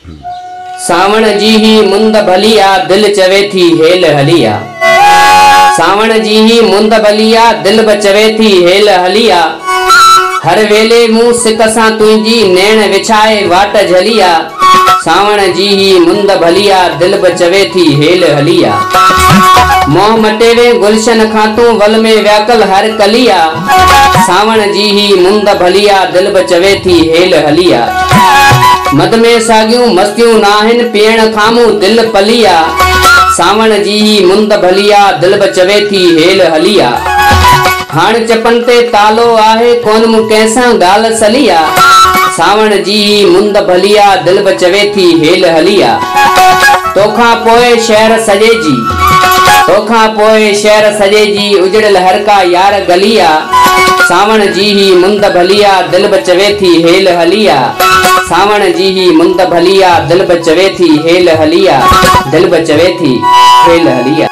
सावण जी ही मुंद भलिया दिल चवे थी हेल हलिया। सावण जी ही मुंद भलिया दिल बचवे थी हेल हलिया। हर वेले मुंह सिक सां तुंहिंजी नैण विछाए वाट झलिया। सावण जी ही मुंद भलिया दिल बचवे थी हेल हलिया। मोह मटेवे गुलशन खां तूं वल में व्याकल हर कलिया। सावण जी ही मुंद भलिया दिल बचवे थी हेल हलिया। मद में सागियूं मस्तियूं नाहिन पीअण खामूं दिल पलिया। सावण जी ही मुंद भलिया दिल बचवे थी हेल हलिया। हाण चपन ते तालो आहे कोन मूं कंहिंसां ॻाल्हि सलिया। सावण जी ही मुंद भलिया दिल बचवे थी हेल हलिया। तोखां पोइ शहर सॼे जी तोखां पोइ शहर सॼे जी उजड़ियल हर का यार गलिया। सावण जी ही मुंद भलिया दिल बचवे थी हेल हलिया। सावण जी ही मुंद भलिया दिल बचवे थी हेल हलिया। दिल बचवे थी हेल हलिया।